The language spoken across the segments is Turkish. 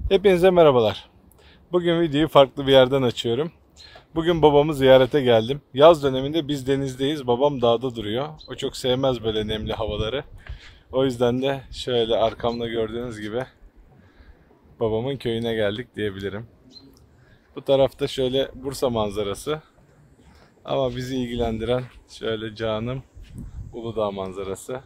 Hepinize merhabalar. Bugün videoyu farklı bir yerden açıyorum. Bugün babamı ziyarete geldim. Yaz döneminde biz denizdeyiz. Babam dağda duruyor. O çok sevmez böyle nemli havaları. O yüzden de şöyle arkamda gördüğünüz gibi babamın köyüne geldik diyebilirim. Bu tarafta şöyle Bursa manzarası. Ama bizi ilgilendiren şöyle canım Uludağ manzarası.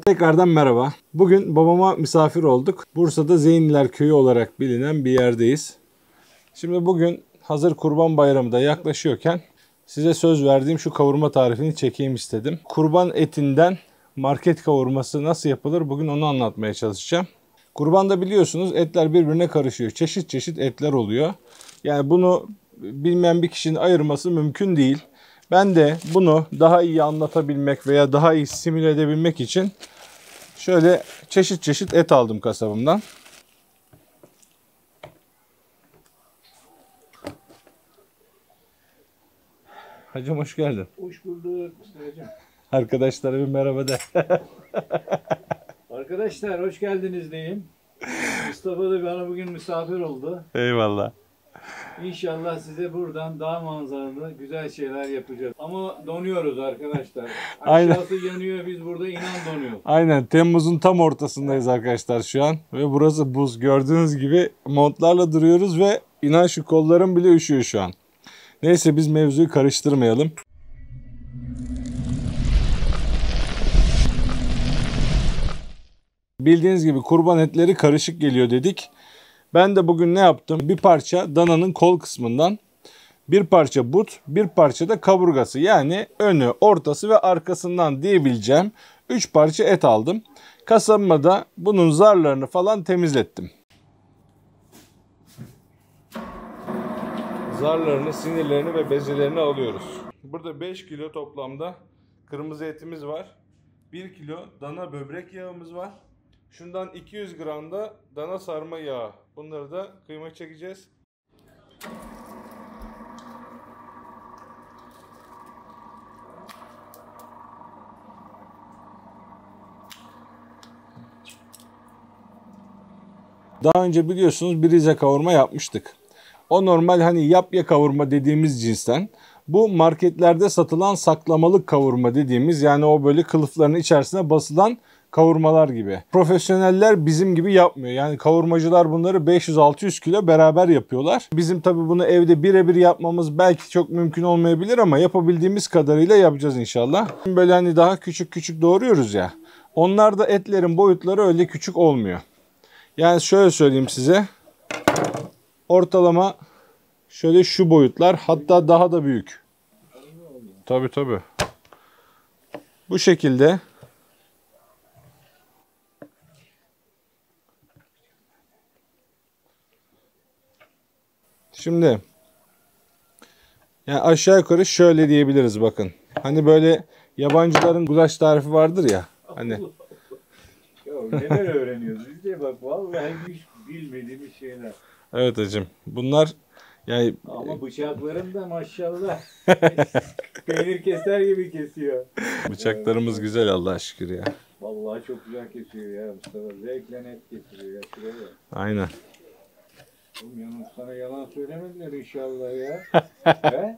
Tekrardan merhaba. Bugün babama misafir olduk. Bursa'da Zeynliler Köyü olarak bilinen bir yerdeyiz. Şimdi bugün hazır Kurban Bayramı da yaklaşıyorken size söz verdiğim şu kavurma tarifini çekeyim istedim. Kurban etinden market kavurması nasıl yapılır bugün onu anlatmaya çalışacağım. Kurbanda biliyorsunuz etler birbirine karışıyor. Çeşit çeşit etler oluyor. Yani bunu bilmeyen bir kişinin ayırması mümkün değil. Ben de bunu daha iyi anlatabilmek veya daha iyi simüle edebilmek için şöyle çeşit çeşit et aldım kasabımdan. Hacım hoş geldin. Hoş bulduk Mustafa'cığım. Arkadaşlara bir merhaba de. Arkadaşlar hoş geldiniz diyeyim. Mustafa da bana bugün misafir oldu. Eyvallah. İnşallah size buradan dağ manzaralı güzel şeyler yapacağız. Ama donuyoruz arkadaşlar. Aynen. Aşağısı yanıyor, biz burada inan donuyoruz. Aynen, Temmuz'un tam ortasındayız arkadaşlar şu an. Ve burası buz. Gördüğünüz gibi montlarla duruyoruz ve inan şu kollarım bile üşüyor şu an. Neyse biz mevzuyu karıştırmayalım. Bildiğiniz gibi kurban etleri karışık geliyor dedik. Ben de bugün ne yaptım? Bir parça dananın kol kısmından, bir parça but, bir parça da kaburgası. Yani önü, ortası ve arkasından diyebileceğim 3 parça et aldım. Kasabıma da bunun zarlarını falan temizlettim. Zarlarını, sinirlerini ve bezelerini alıyoruz. Burada 5 kilo toplamda kırmızı etimiz var. 1 kilo dana böbrek yağımız var. Şundan 200 gram da dana sarma yağı. Bunları da kıyma çekeceğiz. Daha önce biliyorsunuz bir Rize kavurma yapmıştık. O normal hani yap ya kavurma dediğimiz cinsten. Bu marketlerde satılan saklamalık kavurma dediğimiz, yani o böyle kılıfların içerisine basılan kavurmalar gibi. Profesyoneller bizim gibi yapmıyor. Yani kavurmacılar bunları 500-600 kilo beraber yapıyorlar. Bizim tabi bunu evde birebir yapmamız belki çok mümkün olmayabilir ama yapabildiğimiz kadarıyla yapacağız inşallah. Böyle hani daha küçük küçük doğruyoruz ya. Onlarda etlerin boyutları öyle küçük olmuyor. Yani şöyle söyleyeyim size. Ortalama şöyle şu boyutlar, hatta daha da büyük. Tabii. Bu şekilde. Şimdi yani aşağı yukarı şöyle diyebiliriz, bakın. Hani böyle yabancıların gulaş tarifi vardır ya. Hani Ya neler öğreniyoruz biz de bak, vallahi hiç bilmediğimiz şeyler. evet hacım. Bunlar yani Ama bıçaklarım da maşallah peynir keser gibi kesiyor. bıçaklarımız güzel Allah'a şükür ya. Vallahi çok güzel kesiyor ya Mustafa. Zevkle net kesiyor ya. Şuraya bak. Aynen. Oğlum yanım sana yalan söylemediler inşallah ya. He?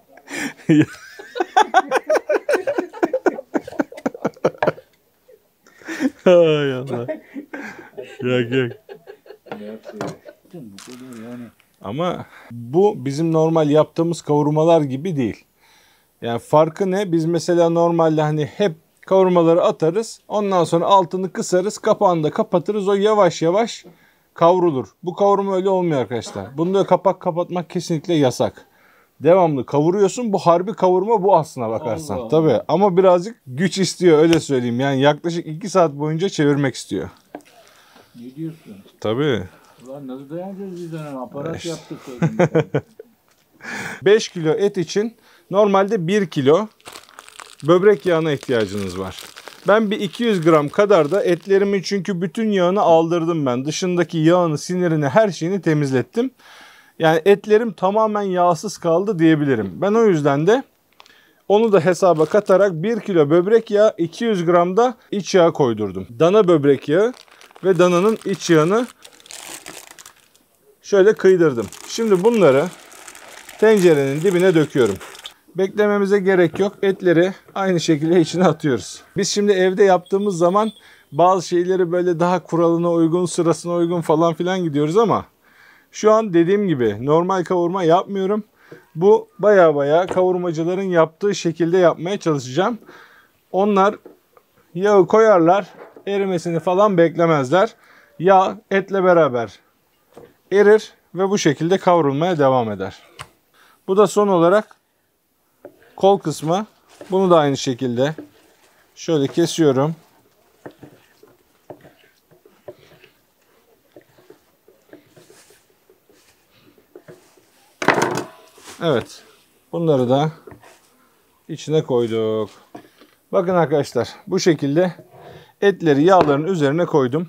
Ay Allah. Yok. Ne yapıyor? Bu kadar yani. Ama bu bizim normal yaptığımız kavurmalar gibi değil. Yani farkı ne? Biz mesela normalde hani hep kavurmaları atarız. Ondan sonra altını kısarız. Kapağını da kapatırız. O yavaş yavaş kavrulur. Bu kavurma öyle olmuyor arkadaşlar. Bunda kapak kapatmak kesinlikle yasak. Devamlı kavuruyorsun. Bu harbi kavurma bu aslına bakarsan. Allah Allah. Tabii ama birazcık güç istiyor, öyle söyleyeyim. Yani yaklaşık 2 saat boyunca çevirmek istiyor. Ne diyorsun? Tabii. Ulan nasıl dayanacağız biz ona? Aparat İşte. yaptık. 5 kilo et için normalde 1 kilo böbrek yağına ihtiyacınız var. Ben bir 200 gram kadar da etlerimin, çünkü bütün yağını aldırdım ben. Dışındaki yağını, sinirini, her şeyini temizlettim. Yani etlerim tamamen yağsız kaldı diyebilirim. Ben o yüzden de onu da hesaba katarak 1 kilo böbrek yağı, 200 gram da iç yağ koydurdum. Dana böbrek yağı ve dananın iç yağını şöyle kıydırdım. Şimdi bunları tencerenin dibine döküyorum. Beklememize gerek yok. Etleri aynı şekilde içine atıyoruz. Biz şimdi evde yaptığımız zaman bazı şeyleri böyle daha kuralına uygun, sırasına uygun falan filan gidiyoruz ama şu an dediğim gibi normal kavurma yapmıyorum. Bu baya kavurmacıların yaptığı şekilde yapmaya çalışacağım. Onlar yağı koyarlar, erimesini falan beklemezler. Yağ etle beraber erir ve bu şekilde kavrulmaya devam eder. Bu da son olarak kol kısmı. Bunu da aynı şekilde şöyle kesiyorum. Evet. Bunları da içine koyduk. Bakın arkadaşlar, bu şekilde etleri yağların üzerine koydum.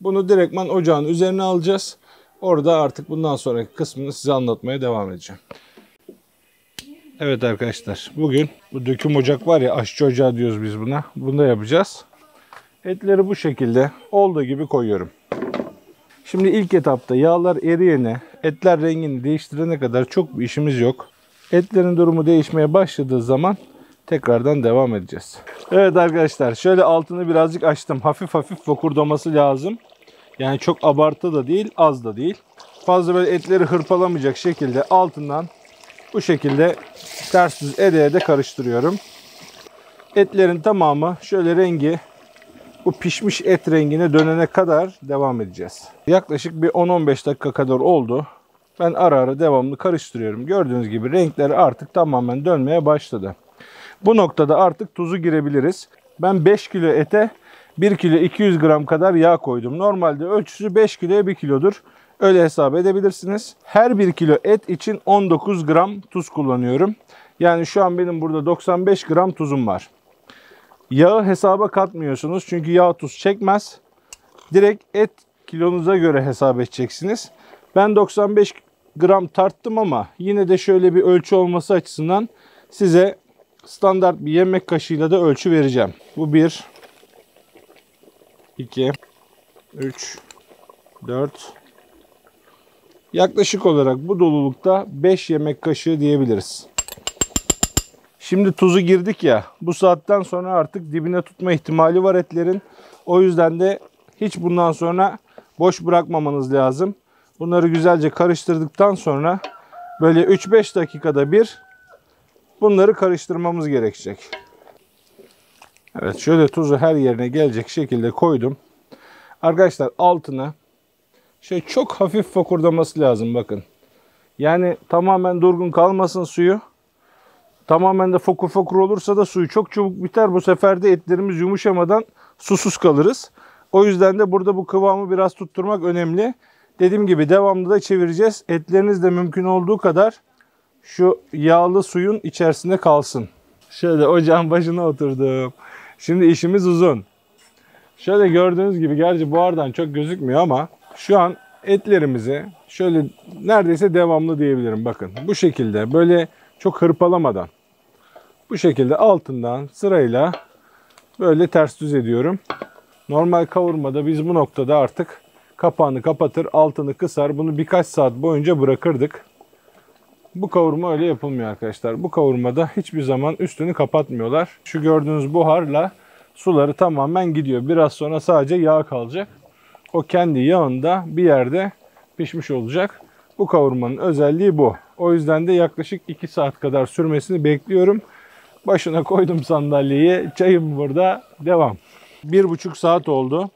Bunu direktman ocağın üzerine alacağız. Orada artık bundan sonraki kısmını size anlatmaya devam edeceğim. Evet arkadaşlar, bugün bu döküm ocak var ya, aşçı ocağı diyoruz biz buna. Bunu da yapacağız. Etleri bu şekilde olduğu gibi koyuyorum. Şimdi ilk etapta yağlar eriyene, etler rengini değiştirene kadar çok bir işimiz yok. Etlerin durumu değişmeye başladığı zaman tekrardan devam edeceğiz. Evet arkadaşlar, şöyle altını birazcık açtım. Hafif hafif fokurdaması lazım. Yani çok abartı da değil, az da değil. Fazla böyle etleri hırpalamayacak şekilde altından bu şekilde ters düz ede karıştırıyorum. Etlerin tamamı şöyle rengi, bu pişmiş et rengine dönene kadar devam edeceğiz. Yaklaşık bir 10-15 dakika kadar oldu. Ben ara ara devamlı karıştırıyorum. Gördüğünüz gibi renkleri artık tamamen dönmeye başladı. Bu noktada artık tuzu girebiliriz. Ben 5 kilo ete 1 kilo 200 gram kadar yağ koydum. Normalde ölçüsü 5 kiloya 1 kilodur. Öyle hesap edebilirsiniz. Her 1 kilo et için 19 gram tuz kullanıyorum. Yani şu an benim burada 95 gram tuzum var. Yağı hesaba katmıyorsunuz çünkü yağ tuz çekmez. Direkt et kilonuza göre hesap edeceksiniz. Ben 95 gram tarttım ama yine de şöyle bir ölçü olması açısından size standart bir yemek kaşığıyla da ölçü vereceğim. Bu 1, 2, 3, 4. Yaklaşık olarak bu dolulukta 5 yemek kaşığı diyebiliriz. Şimdi tuzu girdik ya, bu saatten sonra artık dibine tutma ihtimali var etlerin. O yüzden de hiç bundan sonra boş bırakmamanız lazım. Bunları güzelce karıştırdıktan sonra böyle 3-5 dakikada bir bunları karıştırmamız gerekecek. Evet, şöyle tuzu her yerine gelecek şekilde koydum. Arkadaşlar altına şöyle çok hafif fokurdaması lazım bakın. Yani tamamen durgun kalmasın suyu. Tamamen de fokur fokur olursa da suyu çok çabuk biter. Bu sefer de etlerimiz yumuşamadan susuz kalırız. O yüzden de burada bu kıvamı biraz tutturmak önemli. Dediğim gibi devamlı da çevireceğiz. Etleriniz de mümkün olduğu kadar şu yağlı suyun içerisinde kalsın. Şöyle ocağın başına oturdum. Şimdi işimiz uzun. Şöyle gördüğünüz gibi, gerçi buhardan çok gözükmüyor ama şu an etlerimizi şöyle neredeyse devamlı diyebilirim. Bakın bu şekilde, böyle çok hırpalamadan bu şekilde altından sırayla böyle ters düz ediyorum. Normal kavurmada biz bu noktada artık kapağını kapatır, altını kısar, bunu birkaç saat boyunca bırakırdık. Bu kavurma öyle yapılmıyor arkadaşlar. Bu kavurmada hiçbir zaman üstünü kapatmıyorlar. Şu gördüğünüz buharla suları tamamen gidiyor. Biraz sonra sadece yağ kalacak. O kendi yağında bir yerde pişmiş olacak. Bu kavurmanın özelliği bu. O yüzden de yaklaşık 2 saat kadar sürmesini bekliyorum. Başına koydum sandalyeyi. Çayım burada. Devam. 1,5 saat oldu.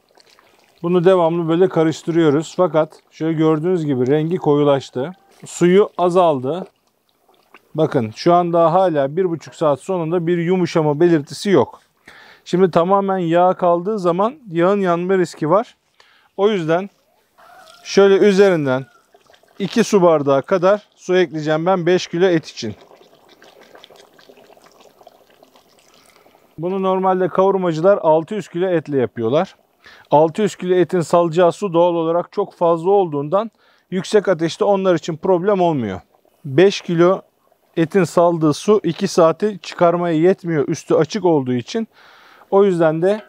Bunu devamlı böyle karıştırıyoruz. Fakat şöyle gördüğünüz gibi rengi koyulaştı. Suyu azaldı. Bakın şu an daha hala 1,5 saat sonunda bir yumuşama belirtisi yok. Şimdi tamamen yağ kaldığı zaman yağın yanma riski var. O yüzden şöyle üzerinden 2 su bardağı kadar su ekleyeceğim ben 5 kilo et için. Bunu normalde kavurmacılar 600 kilo etle yapıyorlar. 600 kilo etin salacağı su doğal olarak çok fazla olduğundan yüksek ateşte onlar için problem olmuyor. 5 kilo etin saldığı su 2 saati çıkarmaya yetmiyor üstü açık olduğu için. O yüzden de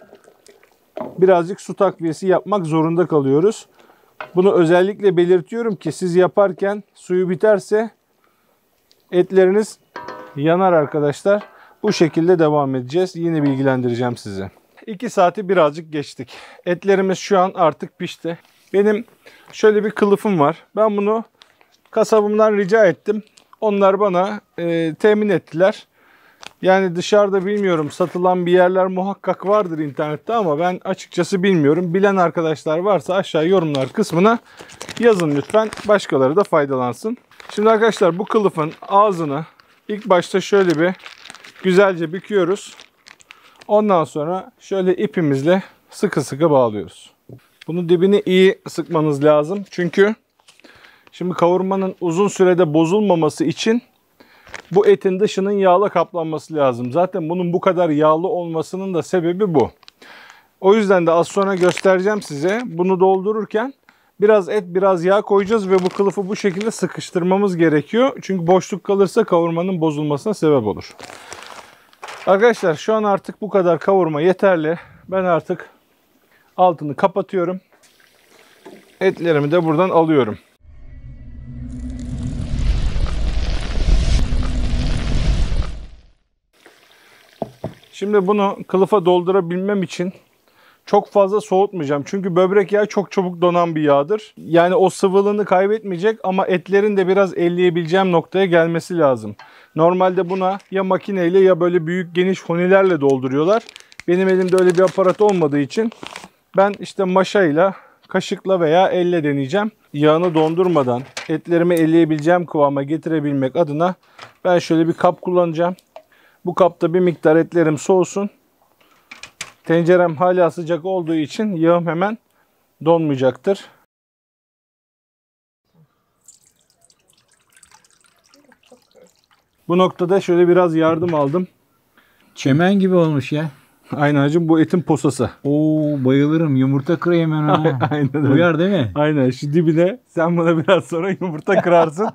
birazcık su takviyesi yapmak zorunda kalıyoruz. Bunu özellikle belirtiyorum ki siz yaparken suyu biterse etleriniz yanar arkadaşlar. Bu şekilde devam edeceğiz. Yine bilgilendireceğim sizi. 2 saati birazcık geçtik. Etlerimiz şu an artık pişti. Benim şöyle bir kılıfım var. Ben bunu kasabımdan rica ettim. Onlar bana temin ettiler. Yani dışarıda bilmiyorum, satılan bir yerler muhakkak vardır internette ama ben açıkçası bilmiyorum. Bilen arkadaşlar varsa aşağı yorumlar kısmına yazın lütfen. Başkaları da faydalansın. Şimdi arkadaşlar bu kılıfın ağzını ilk başta şöyle bir güzelce büküyoruz. Ondan sonra şöyle ipimizle sıkı sıkı bağlıyoruz. Bunu dibini iyi sıkmanız lazım. Çünkü şimdi kavurmanın uzun sürede bozulmaması için bu etin dışının yağla kaplanması lazım. Zaten bunun bu kadar yağlı olmasının da sebebi bu. O yüzden de az sonra göstereceğim size. Bunu doldururken biraz et, biraz yağ koyacağız ve bu kılıfı bu şekilde sıkıştırmamız gerekiyor. Çünkü boşluk kalırsa kavurmanın bozulmasına sebep olur. Arkadaşlar şu an artık bu kadar kavurma yeterli. Ben artık altını kapatıyorum. Etlerimi de buradan alıyorum. Şimdi bunu kılıfa doldurabilmem için çok fazla soğutmayacağım. Çünkü böbrek yağı çok çabuk donan bir yağdır. Yani o sıvılığını kaybetmeyecek ama etlerin de biraz elleyebileceğim noktaya gelmesi lazım. Normalde buna ya makineyle ya böyle büyük geniş honilerle dolduruyorlar. Benim elimde öyle bir aparat olmadığı için ben işte maşayla, kaşıkla veya elle deneyeceğim. Yağını dondurmadan etlerimi elleyebileceğim kıvama getirebilmek adına ben şöyle bir kap kullanacağım. Bu kapta bir miktar etlerim soğusun. Tencerem hala sıcak olduğu için yağım hemen donmayacaktır. Bu noktada şöyle biraz yardım aldım. Çemen gibi olmuş ya. Aynen hacım, bu etin posası. Oo, bayılırım. Yumurta kırayım hemen ha. Aynen öyle. Uyar değil mi? Aynen, şu dibine sen bana biraz sonra yumurta kırarsın.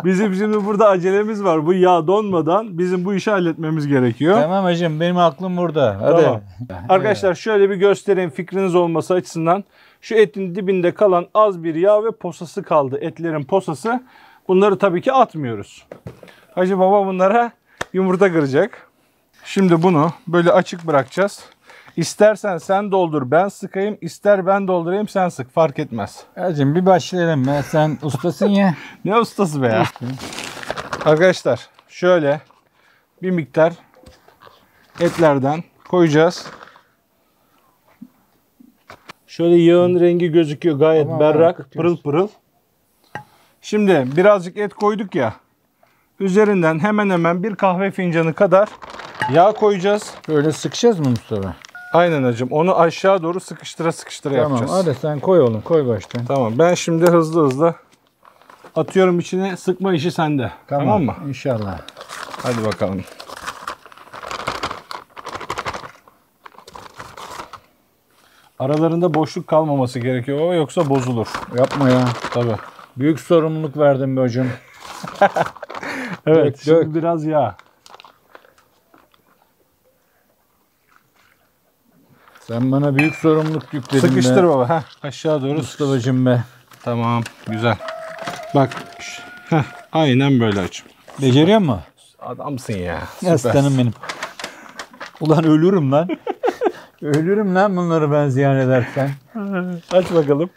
Bizim şimdi burada acelemiz var. Bu yağ donmadan bizim bu işi halletmemiz gerekiyor. Tamam hacım, benim aklım burada. Hadi. Tamam. Arkadaşlar şöyle bir göstereyim fikriniz olması açısından. Şu etin dibinde kalan az bir yağ ve posası kaldı. Etlerin posası. Bunları tabii ki atmıyoruz. Hacı baba bunlara yumurta kıracak. Şimdi bunu böyle açık bırakacağız. İstersen sen doldur ben sıkayım, ister ben doldurayım sen sık, fark etmez. Hacım bir başlayalım. Sen ustasın ya. Ne ustası be ya. Arkadaşlar şöyle bir miktar etlerden koyacağız. Şöyle yağın rengi gözüküyor gayet Tamam, berrak, pırıl pırıl. Şimdi birazcık et koyduk ya. Üzerinden hemen hemen bir kahve fincanı kadar yağ koyacağız. Böyle sıkacağız mı Mustafa? Aynen hacım. Onu aşağı doğru sıkıştıra sıkıştıra Tamam, yapacağız. hadi sen koy oğlum, koy baştan. Tamam. Ben şimdi hızlı atıyorum içine. Sıkma işi sende. Tamam mı? İnşallah. Hadi bakalım. Aralarında boşluk kalmaması gerekiyor baba, yoksa bozulur. Yapma ya. Tabii. Büyük sorumluluk verdim be hocam. Evet. Dök, Şimdi dök. biraz yağ. Sen bana büyük sorumluluk yükledin Sıkıştır be. baba. Heh, aşağı doğru. Mustafa'cığım be. Tamam. Güzel. Bak. Aynen böyle açım. Beceriyor mu? Adamsın ya. Süper. Aslanım benim. Ulan ölürüm lan. Ölürüm lan bunları ben ziyan edersen. Aç bakalım.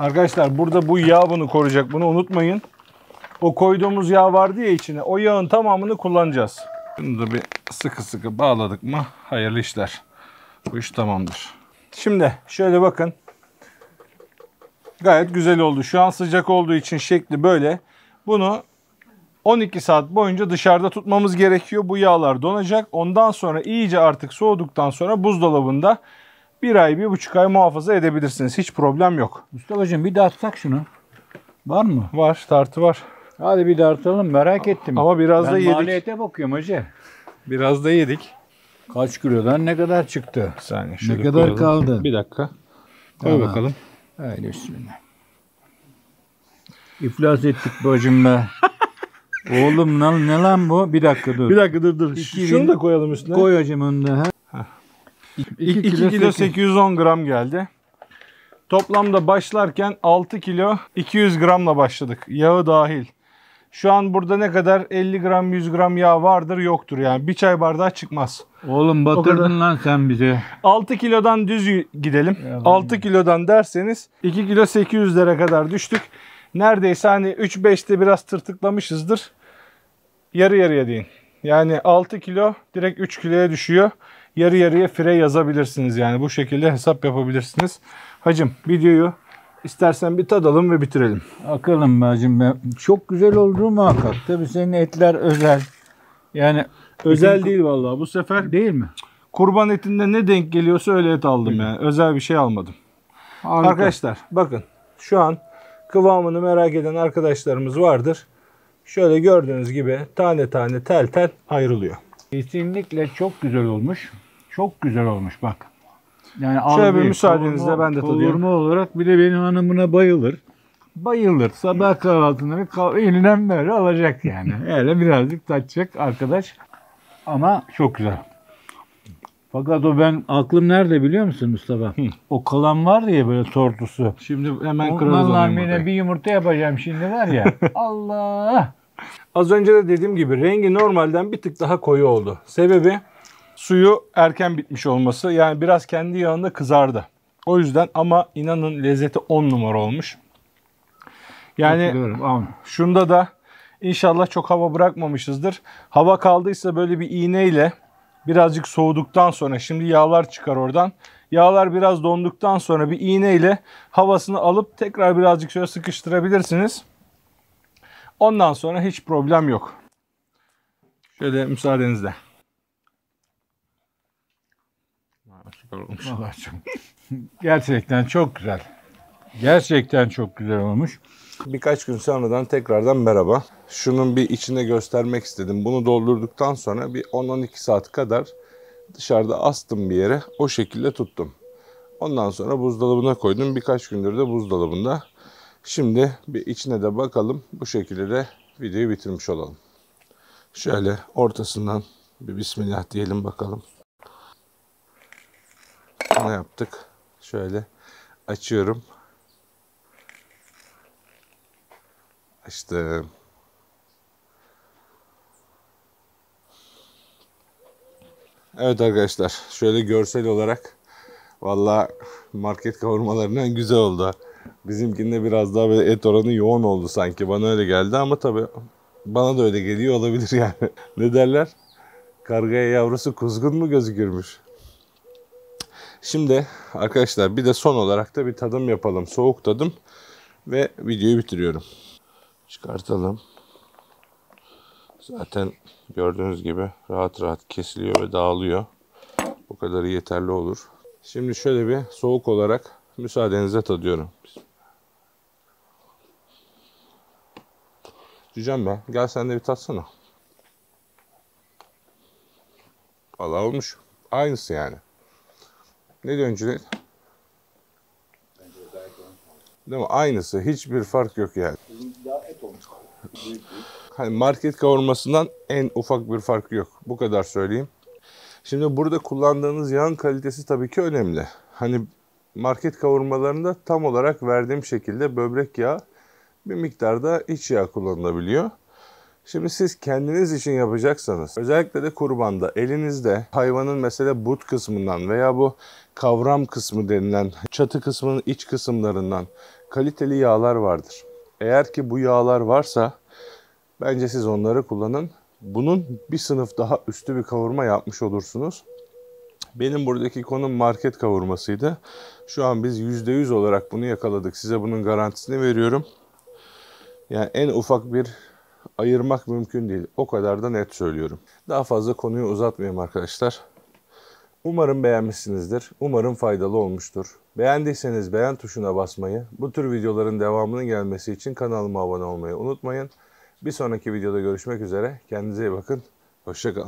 Arkadaşlar burada bu yağ bunu koruyacak. Bunu unutmayın. O koyduğumuz yağ vardı ya içine. O yağın tamamını kullanacağız. Bunu da bir sıkı sıkı bağladık mı hayırlı işler. Bu iş tamamdır. Şimdi şöyle bakın. Gayet güzel oldu. Şu an sıcak olduğu için şekli böyle. Bunu 12 saat boyunca dışarıda tutmamız gerekiyor. Bu yağlar donacak. Ondan sonra iyice artık soğuduktan sonra buzdolabında 1 ay, 1,5 ay muhafaza edebilirsiniz. Hiç problem yok. Mustafa'cığım bir dağıtsak şunu. Var mı? Var, tartı var. Hadi bir dağıtalım, merak ettim. Ama biraz ben da yedik. maliyete bakıyorum hacı. Biraz da yedik. Kaç kilodan ne kadar çıktı? Bir saniye Ne şöyle kadar koyalım. kaldı? Bir dakika. Koy Tamam. bakalım. Haydi bismillah. İflas ettik bacım be. Oğlum ne lan bu? Bir dakika dur. Bir dakika dur. 2000 Şunu da koyalım üstüne. Koy hacım onu da. 2 kilo 810 gram geldi. Toplamda başlarken 6 kilo 200 gramla başladık. Yağı dahil. Şu an burada ne kadar 50 gram 100 gram yağ vardır yoktur yani. Bir çay bardağı çıkmaz. Oğlum batırdın lan sen bizi. 6 kilodan düz gidelim. 6 kilodan derseniz 2 kilo 800'lere kadar düştük. Neredeyse hani 3-5'te biraz tırtıklamışızdır. Yarı yarıya deyin. Yani 6 kilo direkt 3 kiloya düşüyor. Yarı yarıya fire yazabilirsiniz yani. Bu şekilde hesap yapabilirsiniz. Hacım videoyu istersen bir tadalım ve bitirelim. Akılım bacım be. Çok güzel oldu muhakkak. Tabii senin etler özel. Yani Özel değil vallahi bu sefer. değil mi? Kurban etinde ne denk geliyorsa öyle et aldım yani. Özel bir şey almadım. Harika. Arkadaşlar bakın şu an kıvamını merak eden arkadaşlarımız vardır. Şöyle gördüğünüz gibi tane tane tel tel ayrılıyor. Kesinlikle çok güzel olmuş. Çok güzel olmuş bak. Yani Şöyle bir algı, müsaadenizle kavurma- ben de tadayım. Kavurma olarak bir de benim hanımına bayılır. Bayılır. Sabah kahvaltını elinden böyle alacak yani. Öyle birazcık tatacak arkadaş. Ama çok güzel. Fakat o ben aklım nerede biliyor musun Mustafa? O kalan var ya böyle tortusu. Şimdi hemen kırarız Onlarla onu yine yumurtayı. bir yumurta yapacağım şimdi var ya. Allah! Az önce de dediğim gibi rengi normalden bir tık daha koyu oldu. Sebebi suyu erken bitmiş olması. Yani biraz kendi yağında kızardı. O yüzden ama inanın lezzeti 10 numara olmuş. Yani Biliyorum, ama şunda da inşallah çok hava bırakmamışızdır. Hava kaldıysa böyle bir iğneyle birazcık soğuduktan sonra şimdi yağlar çıkar oradan. Yağlar biraz donduktan sonra bir iğneyle havasını alıp tekrar birazcık şöyle sıkıştırabilirsiniz. Ondan sonra hiç problem yok. Şöyle müsaadenizle. Süper olmuş. vallahi çok- Gerçekten çok güzel. Gerçekten çok güzel olmuş. Birkaç gün sonradan tekrardan merhaba. Şunun bir içine göstermek istedim. Bunu doldurduktan sonra bir 10-12 saat kadar dışarıda astım bir yere. O şekilde tuttum. Ondan sonra buzdolabına koydum. Birkaç gündür de buzdolabında. Şimdi bir içine de bakalım. Bu şekilde de videoyu bitirmiş olalım. Şöyle ortasından bir bismillah diyelim bakalım. Ne yaptık? Şöyle açıyorum. Açtım. Evet arkadaşlar, şöyle görsel olarak vallahi market kavurmalarından güzel oldu. Bizimkinde biraz daha böyle et oranı yoğun oldu sanki. Bana öyle geldi ama tabii bana da öyle geliyor olabilir yani. Ne derler? Kargaya yavrusu kuzgun mu gözükürmüş? Şimdi arkadaşlar bir de son olarak da bir tadım yapalım. Soğuk tadım ve videoyu bitiriyorum. Çıkartalım. Zaten gördüğünüz gibi rahat rahat kesiliyor ve dağılıyor. Bu kadarı yeterli olur. Şimdi şöyle bir soğuk olarak müsaadenizle tadıyorum. Cücem be, gel sen de bir tatsana. Vallahi olmuş. Aynısı yani. Ne diyorsun Cüneyt? Değil mi? Aynısı. Hiçbir fark yok yani. Hani market kavurmasından en ufak bir farkı yok. Bu kadar söyleyeyim. Şimdi burada kullandığınız yağın kalitesi tabii ki önemli. Hani market kavurmalarında tam olarak verdiğim şekilde böbrek yağı, bir miktarda iç yağ kullanılabiliyor. Şimdi siz kendiniz için yapacaksanız, özellikle de kurbanda elinizde hayvanın mesela but kısmından veya bu kavram kısmı denilen çatı kısmının iç kısımlarından kaliteli yağlar vardır. Eğer ki bu yağlar varsa bence siz onları kullanın. Bunun bir sınıf daha üstü bir kavurma yapmış olursunuz. Benim buradaki konum market kavurmasıydı. Şu an biz %100 olarak bunu yakaladık. Size bunun garantisini veriyorum. Yani en ufak bir ayırmak mümkün değil. O kadar da net söylüyorum. Daha fazla konuyu uzatmayayım arkadaşlar. Umarım beğenmişsinizdir. Umarım faydalı olmuştur. Beğendiyseniz beğen tuşuna basmayı, bu tür videoların devamının gelmesi için kanalıma abone olmayı unutmayın. Bir sonraki videoda görüşmek üzere. Kendinize iyi bakın. Hoşça kalın.